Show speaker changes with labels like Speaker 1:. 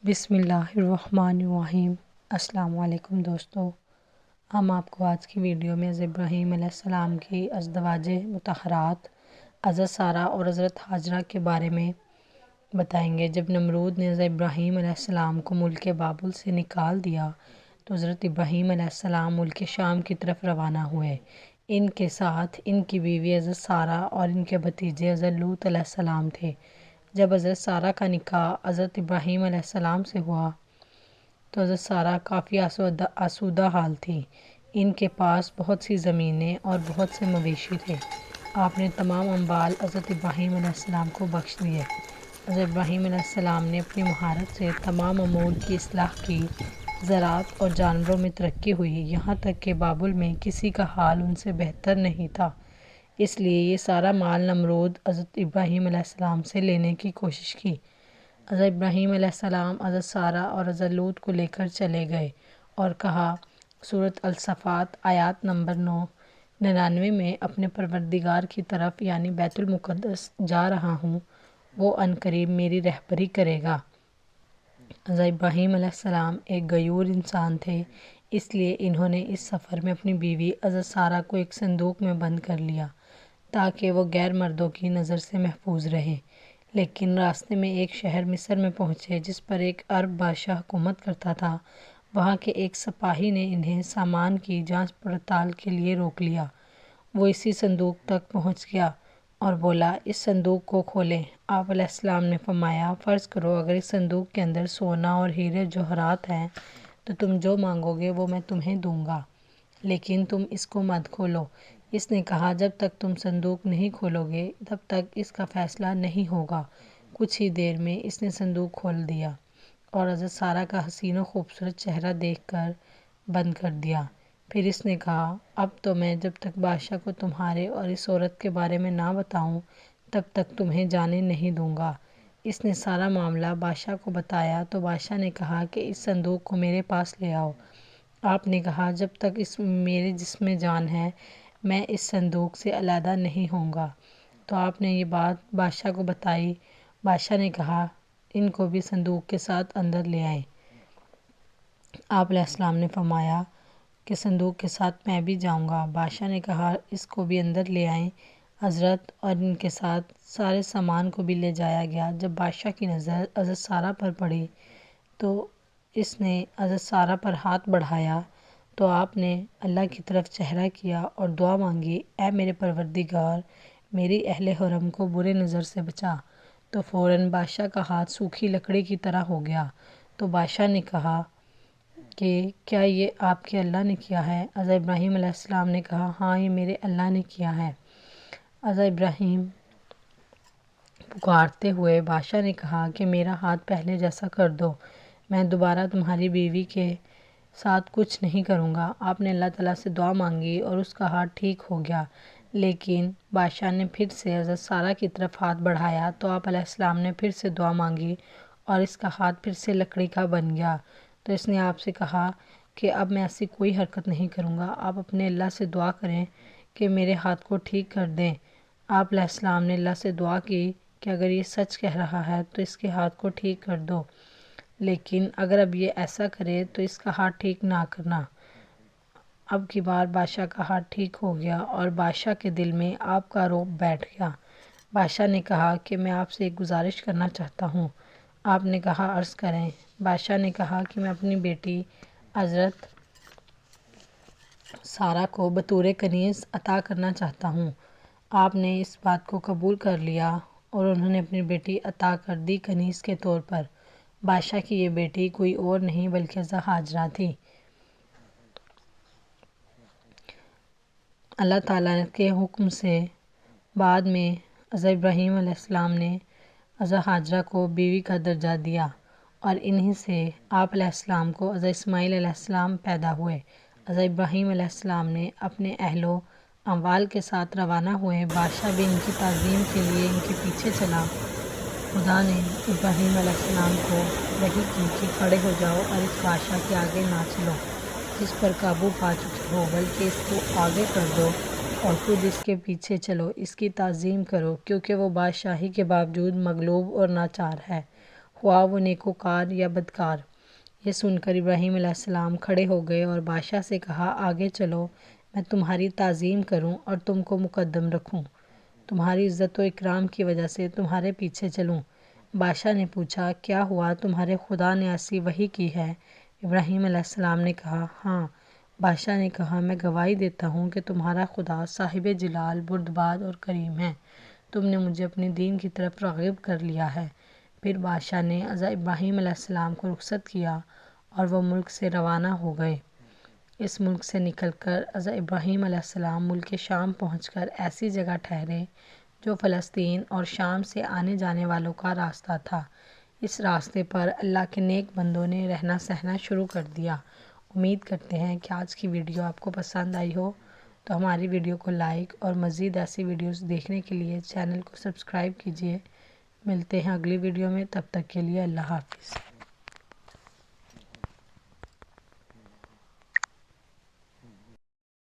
Speaker 1: بسم اللہ الرحمن الرحیم۔ السلام علیکم دوستو، ہم آپ کو آج کی ویڈیو میں حضرت ابراہیم علیہ السلام کی ازدواج مطہرات حضرت سارہ اور حضرت ہاجرہ کے بارے میں بتائیں گے۔ جب نمرود نے حضرت ابراہیم علیہ السلام کو ملک بابل سے نکال دیا تو حضرت ابراہیم علیہ السلام ملک شام کی طرف روانہ ہوئے۔ ان کے ساتھ ان کی بیوی حضرت سارہ اور ان کے بھتیجے حضرت لوط علیہ السلام تھے۔ جب حضرت سارہ کا نکاح حضرت ابراہیم علیہ السلام سے ہوا تو حضرت سارہ کافی آسودہ حال تھی۔ ان کے پاس بہت سی زمینیں اور بہت سے مویشی تھے۔ آپ نے تمام اموال حضرت ابراہیم علیہ السلام کو بخش دیے۔ حضرت ابراہیم علیہ السلام نے اپنی مہارت سے تمام امور کی اصلاح کی۔ زراعت اور جانوروں میں ترقی ہوئی، یہاں تک کہ بابل میں کسی کا حال ان سے بہتر نہیں تھا۔ اس لیے یہ سارا مال نمرود حضرت ابراہیم علیہ السلام سے لینے کی کوشش کی۔ حضرت ابراہیم علیہ السلام حضرت سارہ اور حضرت لوط کو لے کر چلے گئے اور کہا، سورۃ الصافات آیات نمبر 99 میں، اپنے پروردگار کی طرف یعنی بیت المقدس جا رہا ہوں، وہ عنقریب میری رہبری کرے گا۔ حضرت ابراہیم علیہ السلام ایک غیور انسان تھے، اس لیے انہوں نے اس سفر میں اپنی بیوی حضرت سارہ کو ایک صندوق میں بند کر لیا تاکہ وہ غیر مردوں کی نظر سے محفوظ رہیں۔ لیکن راستے میں ایک شہر مصر میں پہنچے جس پر ایک عرب بادشاہ حکومت کرتا تھا۔ وہاں کے ایک سپاہی نے انہیں سامان کی جانچ پڑتال کے لیے روک لیا۔ وہ اسی صندوق تک پہنچ گیا اور بولا، اس صندوق کو کھولیں۔ آپ علیہ السلام نے فرمایا، فرض کرو اگر اس صندوق کے اندر سونا اور ہیرے جواہرات ہیں تو تم جو مانگو گے وہ میں تمہیں دوں گا، لیکن تم اس کو مت کھولو۔ اس نے کہا، جب تک تم صندوق نہیں کھولو گے تب تک اس کا فیصلہ نہیں ہوگا۔ کچھ ہی دیر میں اس نے صندوق کھول دیا اور حضرت سارہ کا حسین و خوبصورت چہرہ دیکھ کر بند کر دیا۔ پھر اس نے کہا، اب تو میں جب تک بادشاہ کو تمہارے اور اس عورت کے بارے میں نہ بتاؤں تب تک تمہیں جانے نہیں دوں گا۔ اس نے سارا معاملہ بادشاہ کو بتایا تو بادشاہ نے کہا کہ اس صندوق کو میرے پاس لے آؤ۔ آپ نے کہا، جب تک میرے جسم میں جان ہے میں اس صندوق سے علیحدہ نہیں ہوں گا۔ تو آپ نے یہ بات بادشاہ کو بتائی۔ بادشاہ نے کہا، ان کو بھی صندوق کے ساتھ اندر لے آئیں۔ آپ علیہ السلام نے فرمایا کہ صندوق کے ساتھ میں بھی جاؤں گا۔ بادشاہ نے کہا، اس کو بھی اندر لے آئیں۔ حضرت اور ان کے ساتھ سارے سامان کو بھی لے جایا گیا۔ جب بادشاہ کی نظر حضرت سارہ پر پڑی تو اس نے حضرت سارہ پر ہاتھ بڑھایا تو آپ نے اللہ کی طرف چہرہ کیا اور دعا مانگی، اے میرے پروردگار، میری اہل حرم کو برے نظر سے بچا۔ تو فوراً بادشاہ کا ہاتھ سوکھی لکڑی کی طرح ہو گیا۔ تو بادشاہ نے کہا کہ کیا یہ آپ کے اللہ نے کیا ہے؟ حضرت ابراہیم علیہ السلام نے کہا، ہاں، یہ میرے اللہ نے کیا ہے۔ حضرت ابراہیم پکارتے ہوئے بادشاہ نے کہا کہ میرا ہاتھ پہلے جیسا کر دو، میں دوبارہ تمہاری بیوی کے ساتھ کچھ نہیں کروں گا۔ آپ نے اللہ تعالیٰ سے دعا مانگی اور اس کا ہاتھ ٹھیک ہو گیا۔ لیکن بادشاہ نے پھر سے حضرت سارہ کی طرف ہاتھ بڑھایا تو آپ علیہ السلام نے پھر سے دعا مانگی اور اس کا ہاتھ پھر سے لکڑی کا بن گیا۔ تو اس نے آپ سے کہا کہ اب میں ایسی کوئی حرکت نہیں کروں گا، آپ اپنے اللہ سے دعا کریں کہ میرے ہاتھ کو ٹھیک کر دیں۔ آپ علیہ السلام نے اللہ سے دعا کی کہ اگر یہ سچ کہہ رہا ہے تو اس کے ہاتھ کو ٹھیک کر دو، لیکن اگر اب یہ ایسا کرے تو اس کا ہاتھ ٹھیک نہ کرنا۔ اب کی بار بادشاہ کا ہاتھ ٹھیک ہو گیا اور بادشاہ کے دل میں آپ کا رعب بیٹھ گیا۔ بادشاہ نے کہا کہ میں آپ سے ایک گزارش کرنا چاہتا ہوں۔ آپ نے کہا، عرض کریں۔ بادشاہ نے کہا کہ میں اپنی بیٹی حضرت سارہ کو بطور کنیز عطا کرنا چاہتا ہوں۔ آپ نے اس بات کو قبول کر لیا اور انہوں نے اپنی بیٹی عطا کر دی کنیز کے طور پر۔ بادشاہ کی یہ بیٹی کوئی اور نہیں بلکہ حضرت ہاجرہ تھی۔ اللہ تعالیٰ کے حکم سے بعد میں حضرت ابراہیم علیہ السلام نے حضرت ہاجرہ کو بیوی کا درجہ دیا اور انہی سے آپ علیہ السلام کو حضرت اسماعیل علیہ السلام پیدا ہوئے۔ حضرت ابراہیم علیہ السلام نے اپنے اہل و اموال کے ساتھ روانہ ہوئے۔ بادشاہ بھی ان کی تعظیم کے لیے ان کے پیچھے چلا۔ خدا نے ابراہیم علیہ السلام کو وحی کی کہ کھڑے ہو جاؤ اور اس بادشاہ کے آگے نہ چلو جس پر قابو پا چکے ہو، بلکہ اس کو آگے کر دو اور خود اس کے پیچھے چلو، اس کی تعظیم کرو، کیونکہ وہ بادشاہی کے باوجود مغلوب اور لاچار ہے۔ خواہ وہ نیکوکار یا بدکار۔ یہ سن کر ابراہیم علیہ السلام کھڑے ہو گئے اور بادشاہ سے کہا، آگے چلو، میں تمہاری تعظیم کروں اور تم کو مقدم رکھوں، تمہاری عزت و اکرام کی وجہ سے تمہارے پیچھے چلوں۔ بادشاہ نے پوچھا، کیا ہوا، تمہارے خدا نے ایسی وحی کی ہے؟ ابراہیم علیہ السلام نے کہا، ہاں۔ بادشاہ نے کہا، میں گواہی دیتا ہوں کہ تمہارا خدا صاحب جلال، بردبار اور کریم ہے، تم نے مجھے اپنے دین کی طرف راغب کر لیا ہے۔ پھر بادشاہ نے حضرت ابراہیم علیہ السلام کو رخصت کیا اور وہ ملک سے روانہ ہو گئے۔ اس ملک سے نکل کر حضرت ابراہیم علیہ السلام ملک شام پہنچ کر ایسی جگہ ٹھہرے جو فلسطین اور شام سے آنے جانے والوں کا راستہ تھا۔ اس راستے پر اللہ کے نیک بندوں نے رہنا سہنا شروع کر دیا۔ امید کرتے ہیں کہ آج کی ویڈیو آپ کو پسند آئی ہو، تو ہماری ویڈیو کو لائک اور مزید ایسی ویڈیوز دیکھنے کے لیے چینل کو سبسکرائب کیجیے۔ ملتے ہیں اگلی ویڈیو میں، تب تک کے لیے اللہ حافظ۔